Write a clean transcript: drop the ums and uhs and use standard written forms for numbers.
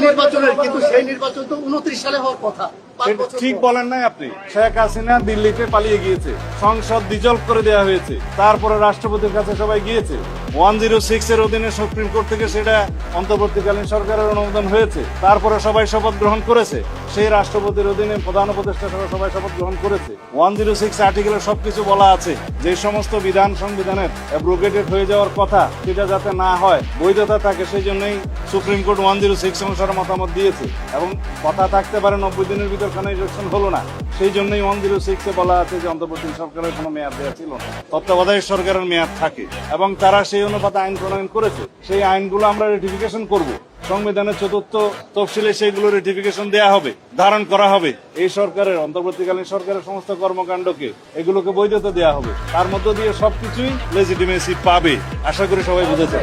নির্বাচনের কিন্তু সেই নির্বাচন তো 29 সালে হওয়ার কথা। ঠিক বলেন নাই আপনি। শেখ হাসিনা দিল্লিতে পালিয়ে গিয়েছে, সংসদ ডিজলভ করে দেওয়া হয়েছে, তারপরে রাষ্ট্রপতির কাছে সবাই গিয়েছে। 106 এর অধীনে সুপ্রিম কোর্ট থেকে সেটা অন্তর্বর্তীকালীন সরকারের অনুমোদন হয়েছে, তারপরে সবাই শপথ গ্রহণ করেছে। সেই রাষ্ট্রপতির অধীনে প্রধান উপদেষ্টা সহ সবাই শপথ গ্রহণ করেছে। 106 আর্টিকেলে সবকিছু বলা আছে, যে সমস্ত বিধান সংবিধানের অ্যাব্রোগেটেড হয়ে যাওয়ার কথা সেটা যাতে না হয়, বৈধতা থাকে, সেই জন্যই সুপ্রিম কোর্ট 106 অনুসারে মতামত দিয়েছে। এবং কথা থাকতে পারে 90 দিনের ভিতর কোনো ইলেকশন হলো না, সেই জন্যই 106 এ বলা আছে যে অন্তর্বর্তী সরকারের কোনো মেয়াদ দেওয়া ছিল না, তত্ত্বাবধায়ক সরকারের মেয়াদ থাকে। এবং তারা সেই অনুপাতে আইন প্রণয়ন করেছে। সেই আইনগুলো আমরা রেটিফিকেশন করব। সংবিধানের 4th তফসিলে সেইগুলো রেটিফিকেশন দেওয়া হবে, ধারণ করা হবে। এই সরকারের অন্তর্বর্তীকালীন সরকারের সমস্ত কর্মকাণ্ডকে, এগুলোকে বৈধতা দেওয়া হবে। তার মধ্য দিয়ে সবকিছুই লেজিটিমেসি পাবে, আশা করি সবাই বুঝেছে।